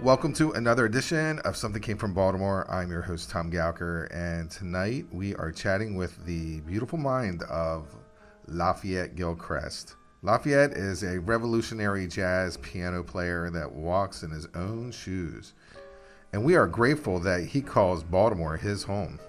Welcome to another edition of Something Came from Baltimore. I'm your host, Tom Gauker, and tonight we are chatting with the beautiful mind of Lafayette Gilchrist. Lafayette is a revolutionary jazz piano player that walks in his own shoes, and we are grateful that he calls Baltimore his home.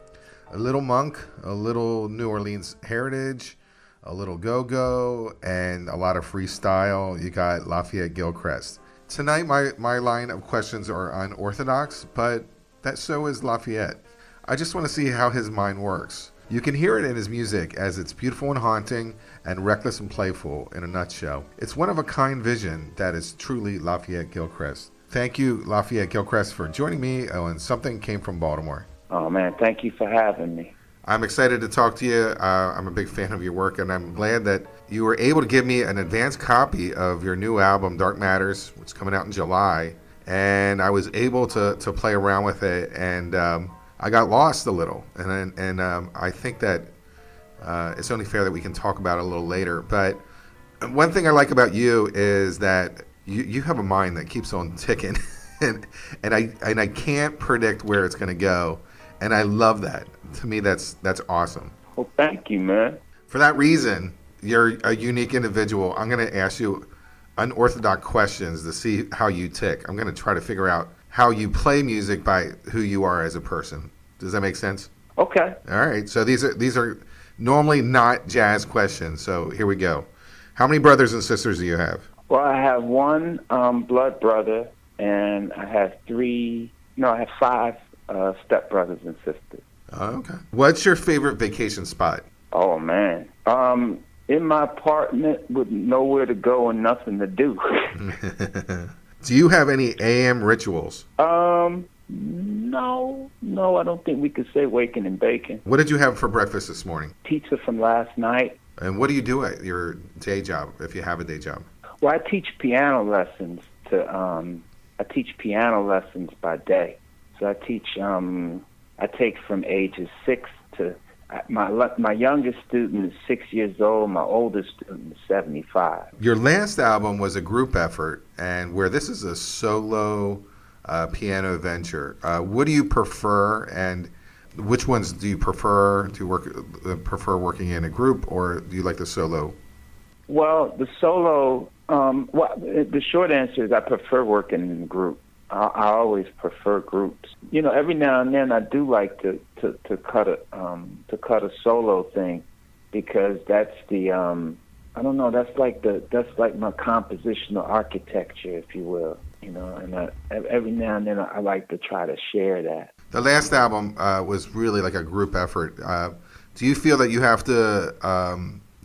A little monk, a little New Orleans heritage, a little go-go, and a lot of freestyle. You got Lafayette Gilchrist. Tonight, my line of questions are unorthodox, but that so is Lafayette. I just want to see how his mind works. You can hear it in his music as it's beautiful and haunting and reckless and playful in a nutshell. It's one of a kind vision that is truly Lafayette Gilchrist. Thank you, Lafayette Gilchrist, for joining me on Something Came from Baltimore. Oh, man, thank you for having me. I'm excited to talk to you. I'm a big fan of your work, and I'm glad that you were able to give me an advance copy of your new album, Dark Matters, which is coming out in July. And I was able to play around with it, and I got lost a little. And I think that it's only fair that we can talk about it a little later. But one thing I like about you is that you have a mind that keeps on ticking, and I can't predict where it's going to go. And I love that. To me, that's awesome. Well, thank you, man. For that reason, you're a unique individual. I'm going to ask you unorthodox questions to see how you tick. I'm going to try to figure out how you play music by who you are as a person. Does that make sense? Okay. All right. So these are normally not jazz questions. So here we go. How many brothers and sisters do you have? Well, I have one blood brother, and I have five stepbrothers and sisters. Oh, okay. What's your favorite vacation spot? Oh, man. In my apartment with nowhere to go and nothing to do. Do you have any AM rituals? No, I don't think we could say waking and baking. What did you have for breakfast this morning? Pizza from last night. And what do you do at your day job, if you have a day job? Well, I teach piano lessons by day. So I teach, I take from ages 6 to, my youngest student is 6 years old, my oldest student is 75. Your last album was a group effort, and where this is a solo piano venture. What do you prefer, and which ones do you prefer? Do you prefer working in a group, or do you like the solo? Well, the solo, the short answer is I prefer working in a group. I always prefer groups. You know, every now and then I do like to cut a solo thing, because that's the I don't know, that's like my compositional architecture, if you will. You know, and every now and then I like to try to share that. The last album was really like a group effort. Do you feel that you have to?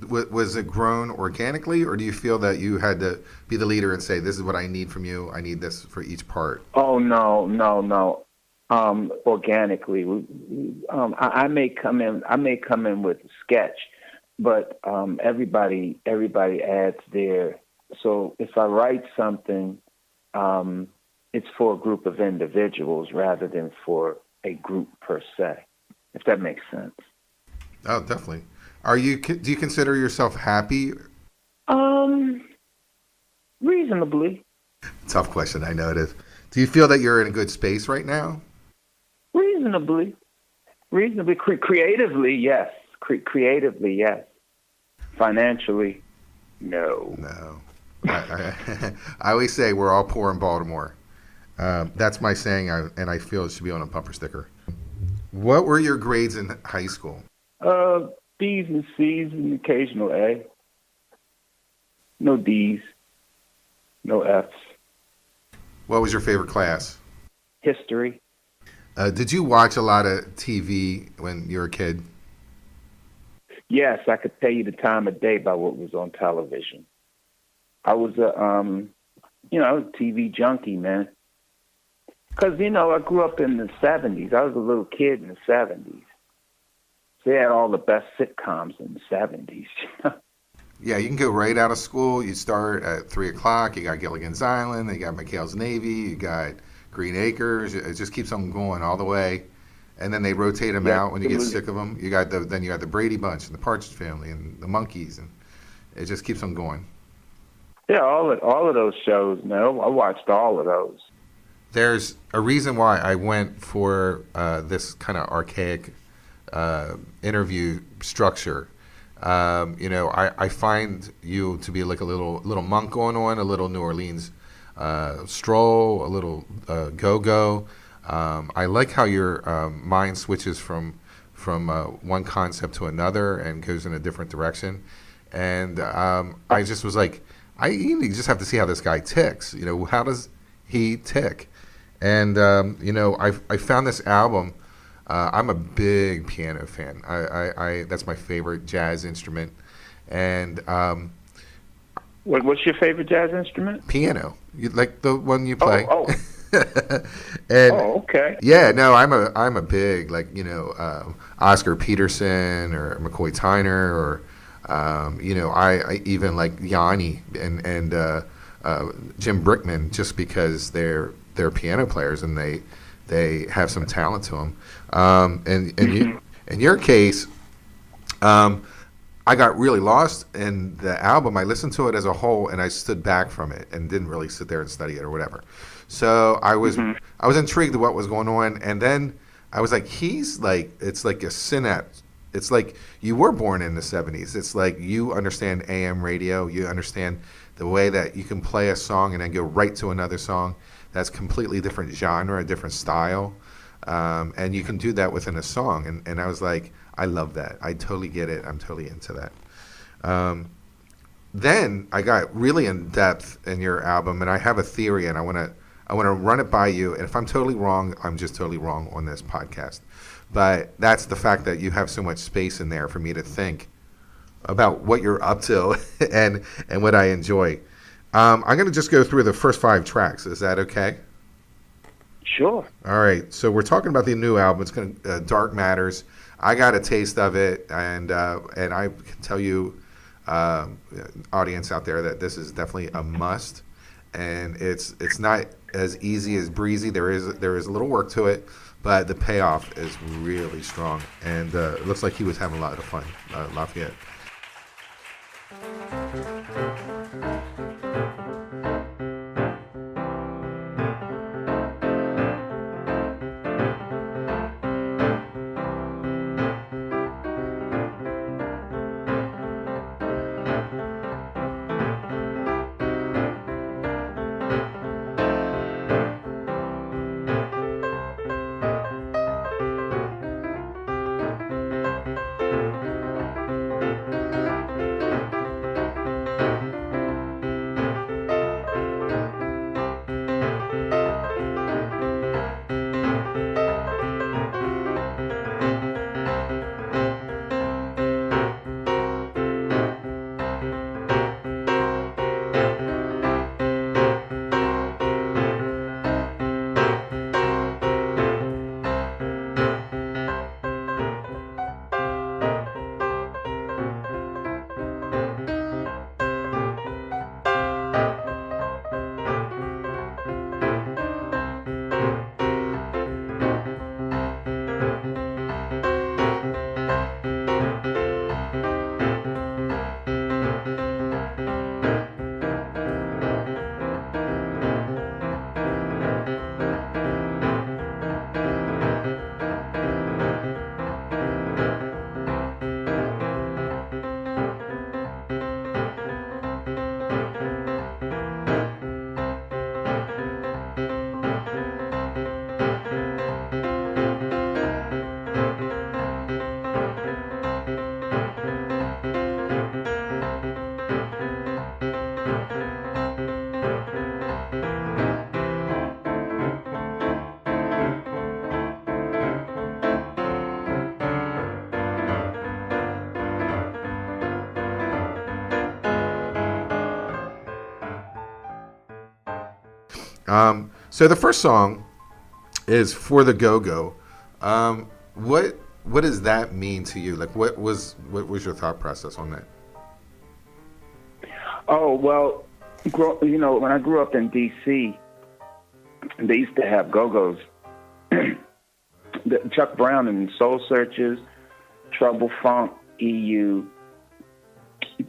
Was it grown organically, or do you feel that you had to be the leader and say, "This is what I need from you. I need this for each part"? Oh no. Organically, I may come in with a sketch, but everybody adds their. So if I write something, it's for a group of individuals rather than for a group per se. If that makes sense. Oh, definitely. Do you consider yourself happy? Reasonably. Tough question, I know it is. Do you feel that you're in a good space right now? Reasonably. Creatively, yes. Creatively, yes. Financially, no. No. I always say we're all poor in Baltimore. That's my saying, and I feel it should be on a bumper sticker. What were your grades in high school? B's and C's and occasional A. No D's. No F's. What was your favorite class? History. Did you watch a lot of TV when you were a kid? Yes, I could tell you the time of day by what was on television. I was a TV junkie, man. Because, I grew up in the 70s. I was a little kid in the 70s. They had all the best sitcoms in the 70s. Yeah, you can go right out of school. You start at 3 o'clock. You got Gilligan's Island. You got McHale's Navy. You got Green Acres. It just keeps on going all the way. And then they rotate them out when you get sick of them. You got the Brady Bunch and the Partridge Family and the Monkees, and it just keeps on going. Yeah, all of those shows, man. I watched all of those. there's a reason why I went for this kind of archaic interview structure. I find you to be like a little monk going on, a little New Orleans stroll, a little go-go. I like how your mind switches from one concept to another and goes in a different direction. And I just was like, you just have to see how this guy ticks. How does he tick? And I found this album. I'm a big piano fan. I that's my favorite jazz instrument. And what's your favorite jazz instrument? Piano. You like the one you play? Oh. And okay. Yeah, no, I'm a big Oscar Peterson or McCoy Tyner or I even like Yanni and Jim Brickman just because they're piano players and they have some talent to them. In your case, I got really lost in the album. I listened to it as a whole and I stood back from it and didn't really sit there and study it or whatever. So I was intrigued with what was going on, and then I was like, it's like a synapse. It's like you were born in the 70s. It's like you understand AM radio. You understand the way that you can play a song and then go right to another song that's completely different genre, a different style, and you can do that within a song. And I was like, I love that. I totally get it. I'm totally into that. Then I got really in depth in your album, and I have a theory, and I want to run it by you. And if I'm totally wrong, I'm just totally wrong on this podcast. But that's the fact that you have so much space in there for me to think about what you're up to and what I enjoy. I'm going to just go through the first 5 tracks. Is that okay? Sure. All right. So we're talking about the new album. It's going to Dark Matters. I got a taste of it, and I can tell you, audience out there, that this is definitely a must. And it's not as easy as breezy. There is a little work to it, but the payoff is really strong. And it looks like he was having a lot of fun, Lafayette. So the first song is For the GoGo. What does that mean to you? Like, what was your thought process on that? Oh, well, when I grew up in D.C., they used to have Go-Go's. Chuck Brown and Soul Searchers, Trouble Funk, EU,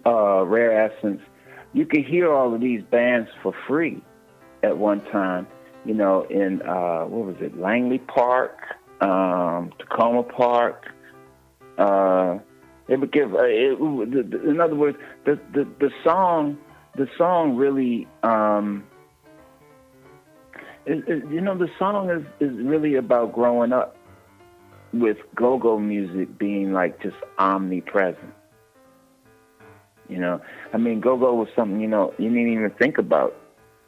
Rare Essence. You could hear all of these bands for free at one time. in what was it, Langley Park, Tacoma Park. It would give. In other words, the song really. The song is really about growing up with go-go music being like just omnipresent. Go-go was something, you didn't even think about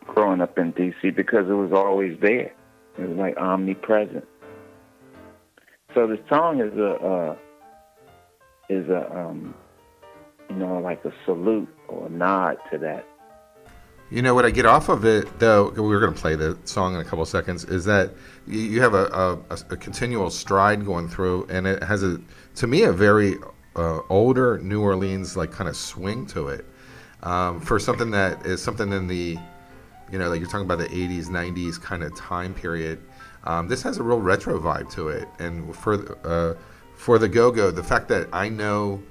growing up in D.C. because it was always there. It was like omnipresent. So the song is like a salute or a nod to that. What I get off of it, though, we're going to play the song in a couple of seconds, is that you have a continual stride going through, and it has, to me, a very older New Orleans, like, kind of swing to it. For something that is something in the, like you're talking about the 80s, 90s kind of time period, this has a real retro vibe to it. And for the go-go, the fact that I know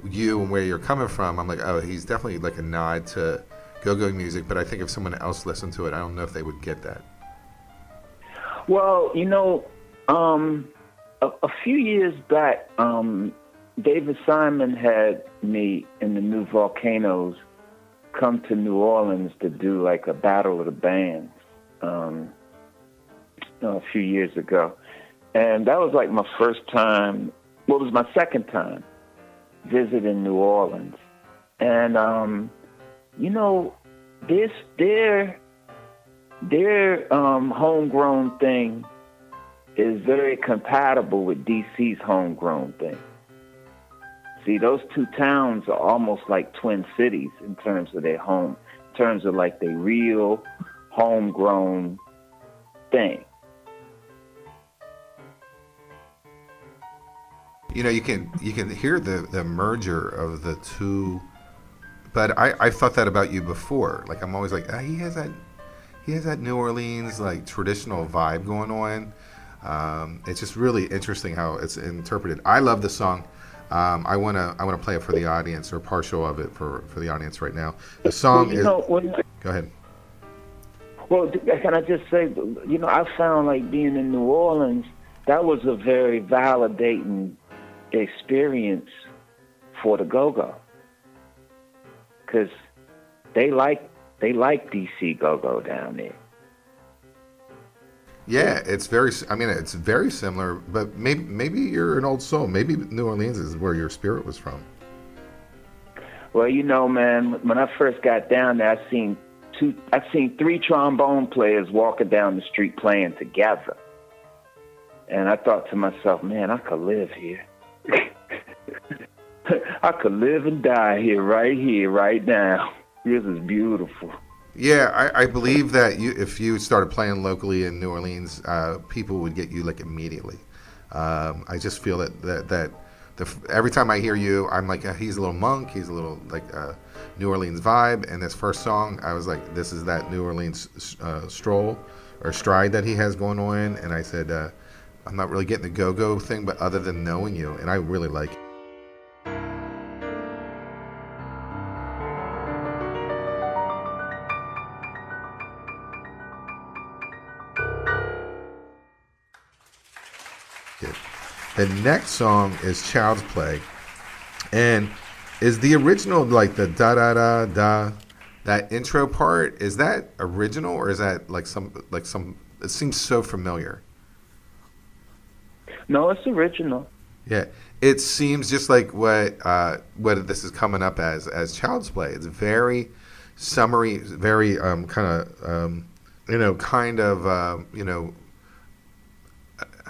you and where you're coming from, I'm like, oh, he's definitely like a nod to go-go music, but I think if someone else listened to it, I don't know if they would get that. Well, a few years back, David Simon had me and the New Volcanoes come to New Orleans to do like a battle of the bands a few years ago. And that was like my first time, well, it was my second time visiting New Orleans. And, their homegrown thing is very compatible with DC's homegrown thing. See, those two towns are almost like twin cities in terms of their in terms of like their real homegrown thing. You can hear the merger of the two. But I thought that about you before. Like, I'm always like, he has that New Orleans like traditional vibe going on. It's just really interesting how it's interpreted. I love the song. I wanna play it for the audience, or partial of it for the audience right now. The song is. Go ahead. Well, can I just say, I found like being in New Orleans, that was a very validating experience for the go-go. Because they like DC go-go down there. Yeah, it's very similar, but maybe you're an old soul. Maybe New Orleans is where your spirit was from. Well, man, when I first got down there, I seen 3 trombone players walking down the street playing together. And I thought to myself, man, I could live here. I could live and die here, right now. This is beautiful. Yeah, I believe that if you started playing locally in New Orleans, people would get you like immediately. I just feel that every time I hear you, I'm like, he's a little monk, he's a little like New Orleans vibe. And this first song, I was like, this is that New Orleans stroll or stride that he has going on. And I said, I'm not really getting the go-go thing, but other than knowing you, and I really like it. The next song is Child's Play, and is the original like the da da da da, that intro part, is that original or is that like some it seems so familiar? No, it's original. Yeah, it seems just like what this is coming up as Child's Play. It's very summery, very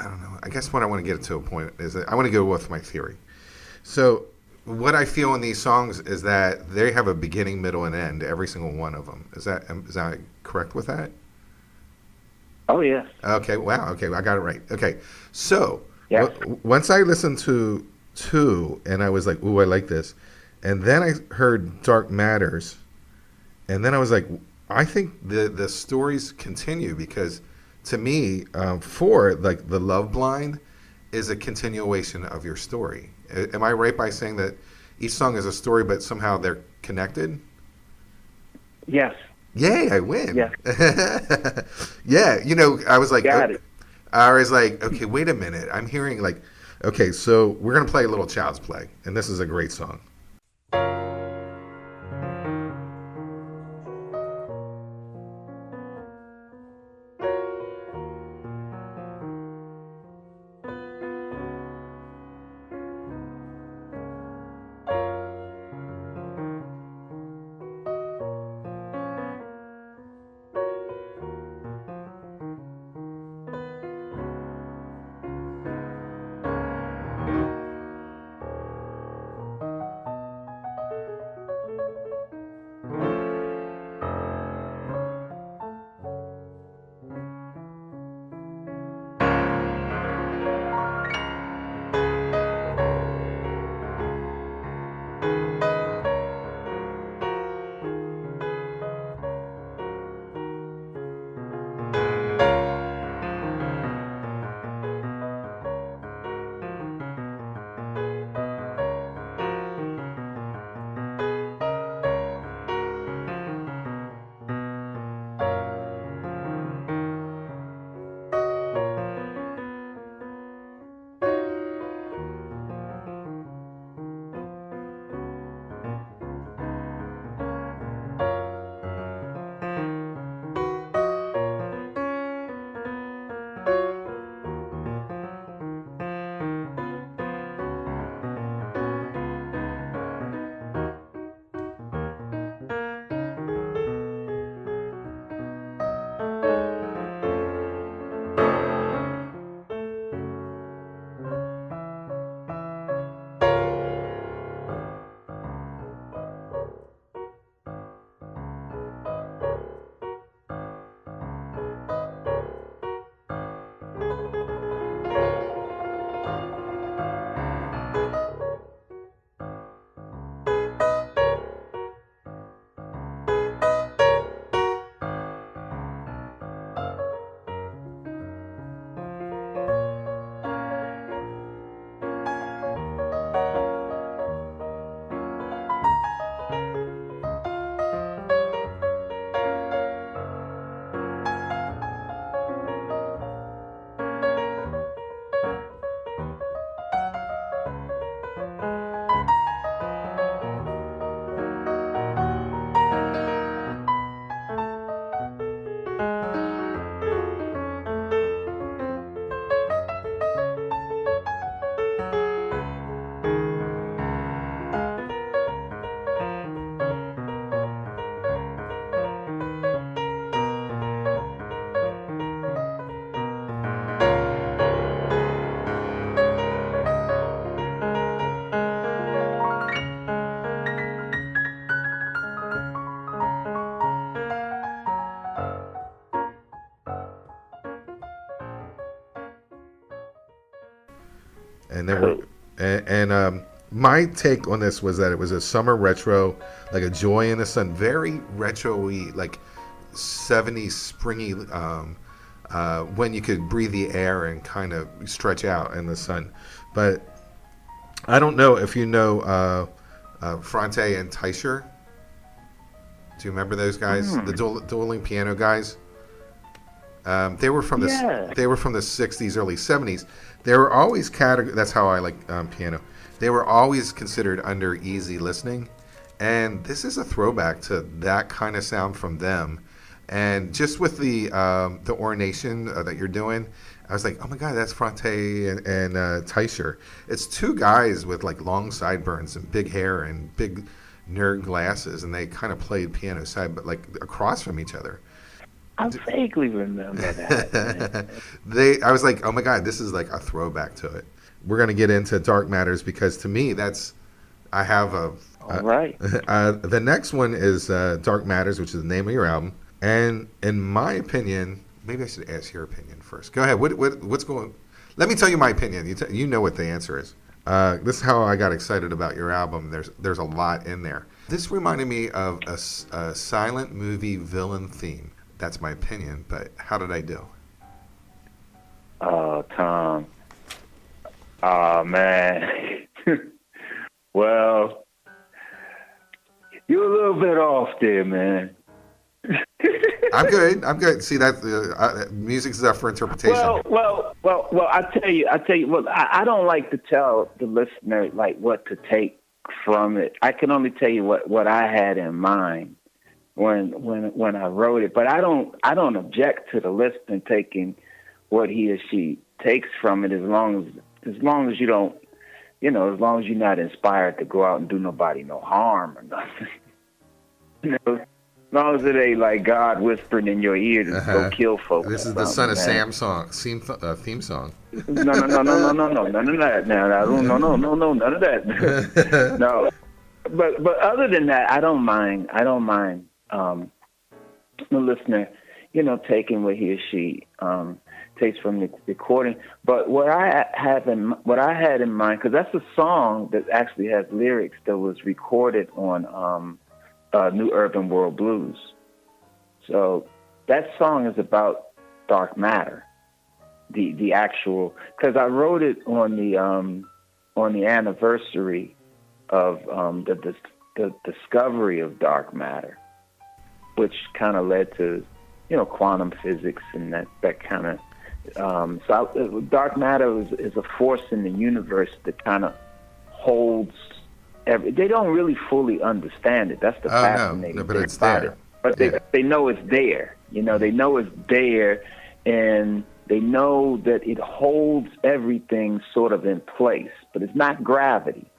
I don't know. I guess what I want to get to a point is that I want to go with my theory. So what I feel in these songs is that they have a beginning, middle, and end, every single one of them. Is that correct with that? Oh, yeah. Okay, wow. Okay, I got it right. Okay, so yeah. Once I listened to 2, and I was like, ooh, I like this. And then I heard Dark Matters, and then I was like, I think the stories continue, because to me, 4, like The Love Blind, is a continuation of your story. Am I right by saying that each song is a story, but somehow they're connected? Yes. Yay, I win. Yeah. Yeah, I was like, Got it. okay, wait a minute. I'm hearing like, okay, so we're gonna play a little Child's Play, and this is a great song. And then we're Cool. and my take on this was that it was a summer retro, like a Joy in the Sun, very retro-y, like 70s springy, when you could breathe the air and kind of stretch out in the sun. But I don't know if you know Fronte and Teicher. Do you remember those guys? The dueling piano guys. They were from Yeah. they were from the 60s, early 70s. They were always that's how I like piano. They were always considered under easy listening, and this is a throwback to that kind of sound from them. And just with the ornation that you're doing, I was like, oh my god, that's Fronte and Teicher. It's two guys with like long sideburns and big hair and big nerd glasses, and they kind of played piano side, but like across from each other. I vaguely remember that. I was like, oh my god, this is like a throwback to it. We're gonna get into Dark Matters because to me I have All right. the next one is Dark Matters, which is the name of your album, and in my opinion, maybe I should ask your opinion first. Go ahead. What's going? Let me tell you my opinion. You know what the answer is. This is how I got excited about your album. There's a lot in there. This reminded me of a silent movie villain theme. That's my opinion, but how did I do? Oh, Tom. Oh, man. Well, you're a little bit off there, man. I'm good. I'm good. See that music's up for interpretation. Well. I tell you. Well, I don't like to tell the listener like what to take from it. I can only tell you what I had in mind when I wrote it. But I don't object to the listener taking what he or she takes from it, as long as you don't, as long as you're not inspired to go out and do nobody no harm or nothing. As long as it ain't like God whispering in your ear to go kill folks. This is the Son of Sam song, theme song. No, none of that. Now, no, none of that. No, but other than that, I don't mind. The listener, taking what he or she takes from the recording. But what I had in mind, because that's a song that actually has lyrics that was recorded on New Urban World Blues. So that song is about dark matter, the actual, because I wrote it on the anniversary of the discovery of dark matter, which kind of led to quantum physics and that kind of dark matter is a force in the universe that kind of holds. They don't really fully understand it. That's the fascinating but thing it's about there. it. But they know it's there. They know it's there, and they know that it holds everything sort of in place. But it's not gravity,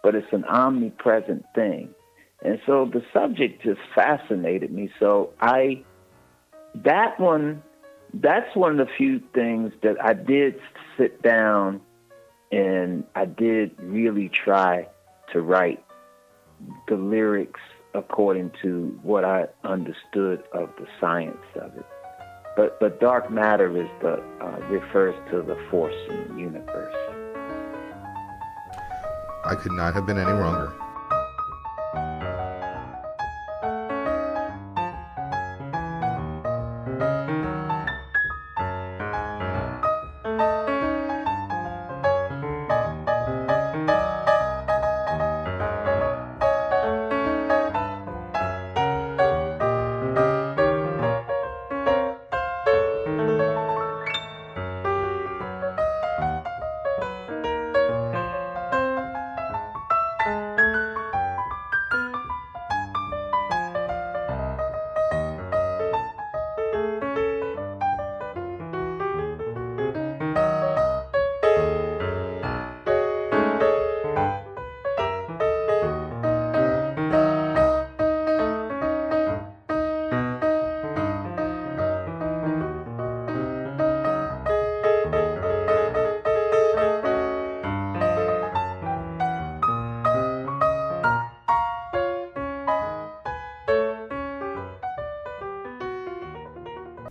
but it's an omnipresent thing. And so the subject just fascinated me. So that's one of the few things that I did sit down and I did really try to write the lyrics according to what I understood of the science of it. But dark matter refers to the force in the universe. I could not have been any wronger.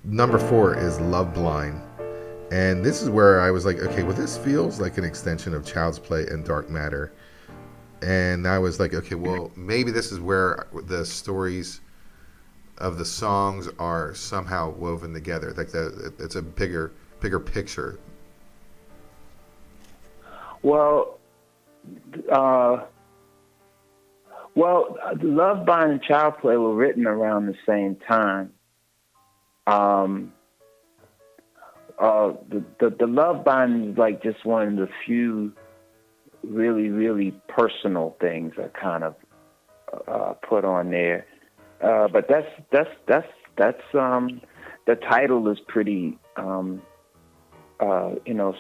Number 4 is Love Blind. And this is where I was like, okay, well, this feels like an extension of Child's Play and Dark Matter. And I was like, okay, well, maybe this is where the stories of the songs are somehow woven together. Like it's a bigger picture. Well, Love Blind and Child Play were written around the same time. The Love Blind is like just one of the few really, really personal things I kind of put on there. But that's the title is pretty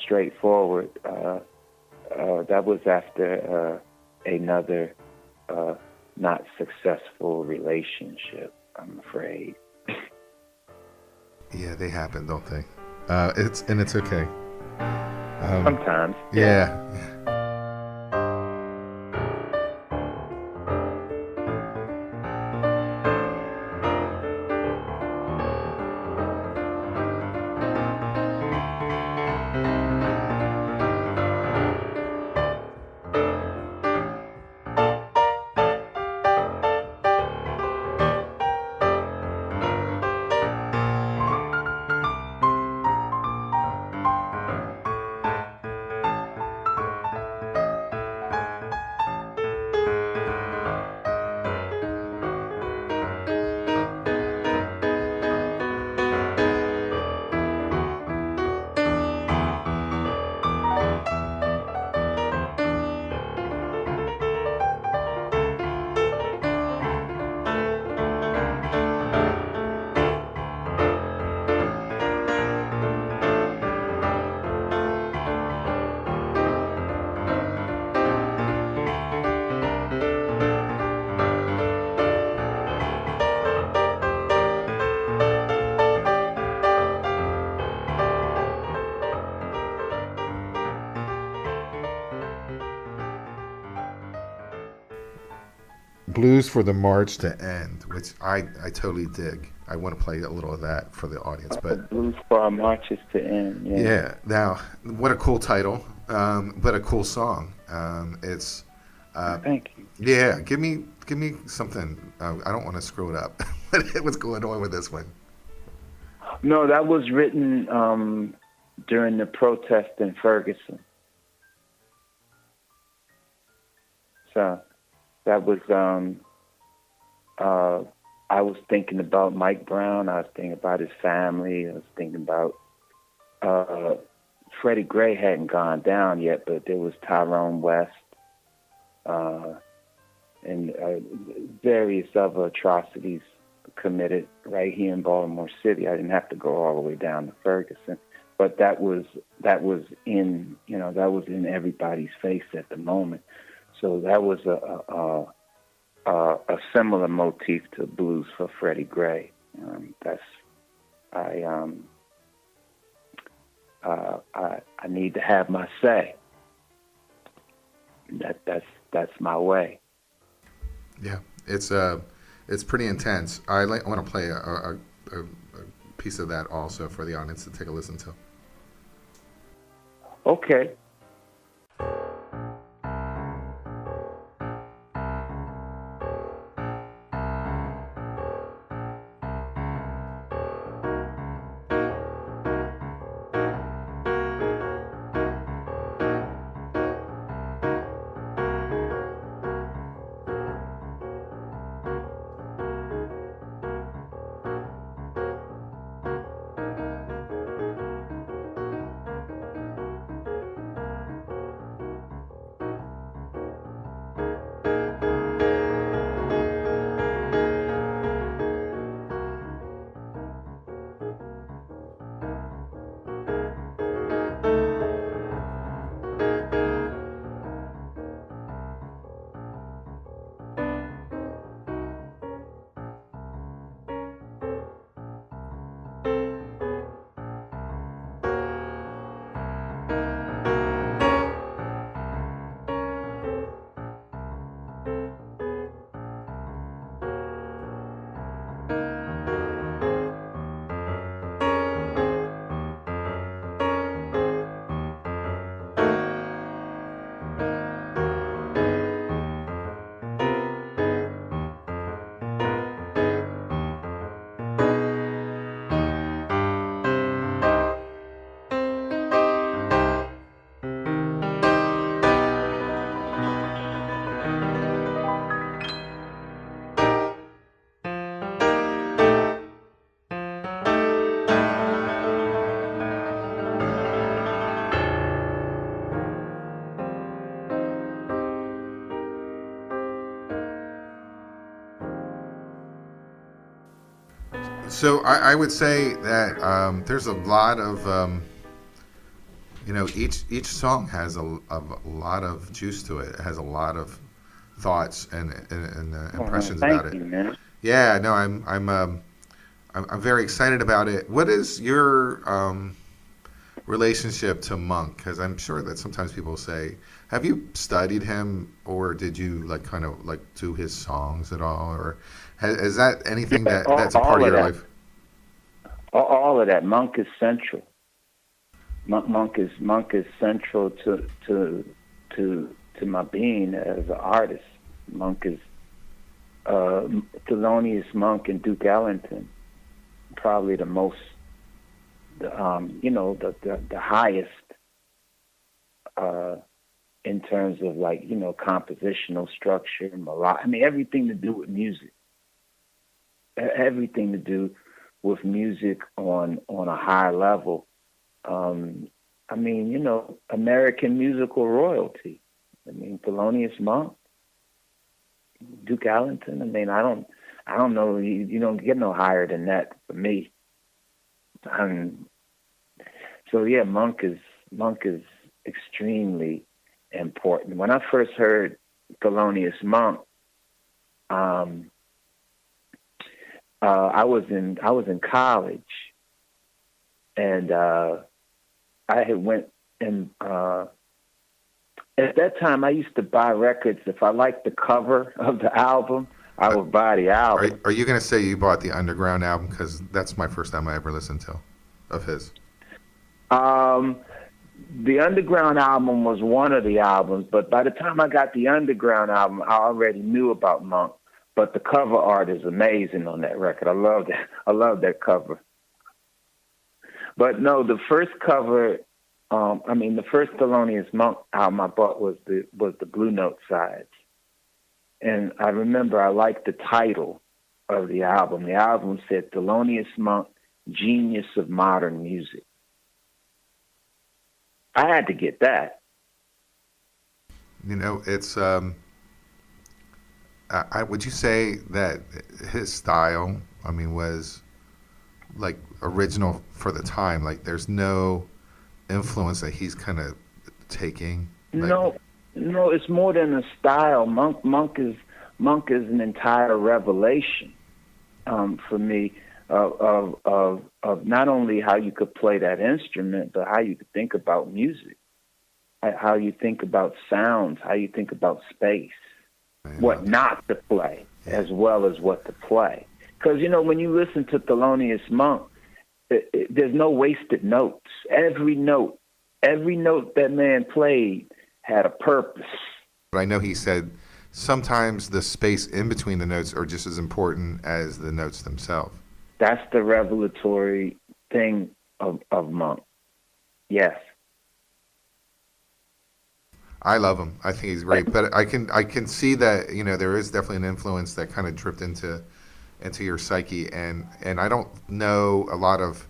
straightforward. That was after another not successful relationship, I'm afraid. Yeah, they happen, don't they? It's okay. Sometimes. Yeah. Blues for the March to End, which I totally dig. I want to play a little of that for the audience. But Blues for Our Marches to End. Yeah. yeah, now what a cool title, but a cool song. It's Thank you. yeah. Give me something. I don't want to screw it up. What's going on with this one? No, that was written during the protest in Ferguson. So that was I was thinking about Mike Brown. I was thinking about his family. I was thinking about Freddie Gray hadn't gone down yet, but there was Tyrone West and various other atrocities committed right here in Baltimore City. I didn't have to go all the way down to Ferguson, but that was in that was in everybody's face at the moment. So that was a similar motif to Blues for Freddie Gray. I need to have my say. That's my way. Yeah, it's pretty intense. I want to play a piece of that also for the audience to take a listen to. Okay. So I would say that there's a lot of each song has a lot of juice to it. It has a lot of thoughts and impressions about it. Thank you, man. Yeah, no, I'm very excited about it. What is your relationship to Monk? Because I'm sure that sometimes people say, have you studied him, or did you kind of do his songs at all, or is that anything that's a part of your life? All of that. Monk is central. Monk is central to my being as an artist. Monk is Thelonious Monk and Duke Ellington, probably the most, the highest in terms of compositional structure, everything to do with music. Everything to do with music on a high level. American musical royalty. Thelonious Monk, Duke Ellington. I don't know. You don't get no higher than that for me. So yeah, Monk is extremely important. When I first heard Thelonious Monk, I was in college, and I had went and At that time, I used to buy records. If I liked the cover of the album, I would buy the album. Are you going to say you bought the Underground album? Because that's my first time I ever listened to of his. Um, the Underground album was one of the albums, but by the time I got the Underground album, I already knew about Monk. But the cover art is amazing on that record. I love that. I love that cover. But no, the first cover, the first Thelonious Monk album I bought was the Blue Note sides, and I remember I liked the title of the album. The album said Thelonious Monk, Genius of Modern Music. I had to get that. You know, it's. Would you say that his style, was like original for the time? Like, there's no influence that he's kind of taking. No, it's more than a style. Monk is an entire revelation for me of not only how you could play that instrument, but how you could think about music, how you think about sounds, how you think about space, what not to play, as well as what to play. Because, when you listen to Thelonious Monk, there's no wasted notes. Every note that man played had a purpose. But I know he said sometimes the space in between the notes are just as important as the notes themselves. That's the revelatory thing of Monk. Yes. I love him. I think he's great. But I can see that, there is definitely an influence that kind of dripped into your psyche. And I don't know a lot of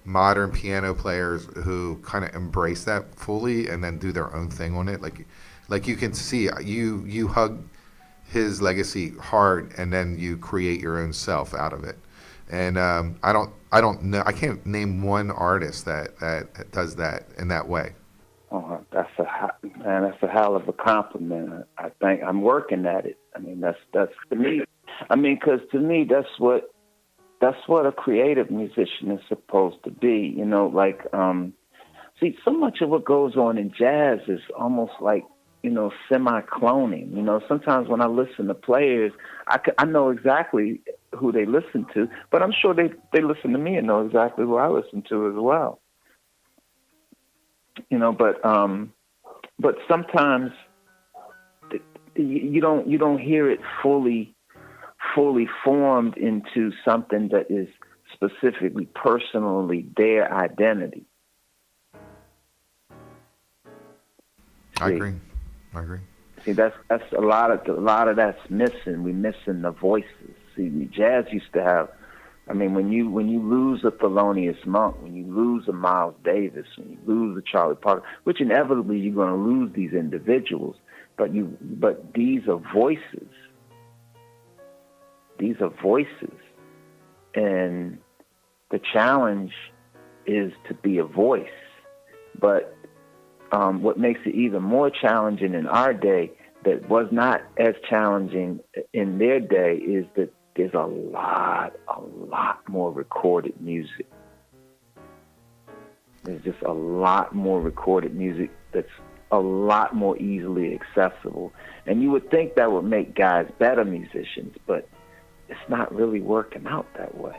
modern piano players who kind of embrace that fully and then do their own thing on it. Like you can see, you hug his legacy hard and then you create your own self out of it. And I don't know. I can't name one artist that does that in that way. Oh, that's a hell of a compliment. I think I'm working at it. That's to me. Because to me, that's what a creative musician is supposed to be. See, so much of what goes on in jazz is almost like, semi-cloning. Sometimes when I listen to players, I know exactly who they listen to, but I'm sure they listen to me and know exactly who I listen to as well. But sometimes you don't hear it fully formed into something that is specifically, personally their identity. I agree. See, that's a lot of that's missing. We're missing the voices. See, jazz used to have. When you lose a Thelonious Monk, when you lose a Miles Davis, when you lose a Charlie Parker, which inevitably you're going to lose these individuals, but these are voices. These are voices, and the challenge is to be a voice. But what makes it even more challenging in our day, that was not as challenging in their day, is that there's a lot more recorded music. There's just a lot more recorded music that's a lot more easily accessible. And you would think that would make guys better musicians, but it's not really working out that way.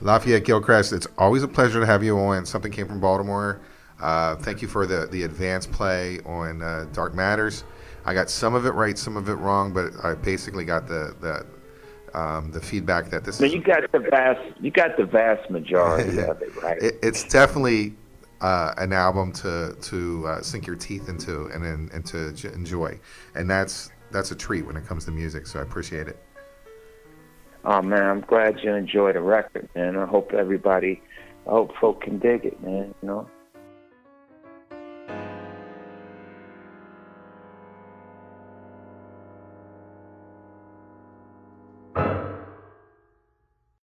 Lafayette Gilchrest, it's always a pleasure to have you on. Something Came from Baltimore. Thank you for the advanced play on Dark Matters. I got some of it right, some of it wrong, but I basically got the feedback that this. No, you got the vast majority of it right. It's definitely an album to sink your teeth into and to enjoy, and that's a treat when it comes to music. So I appreciate it. Oh man, I'm glad you enjoyed the record, man. I hope folk can dig it, man. You know.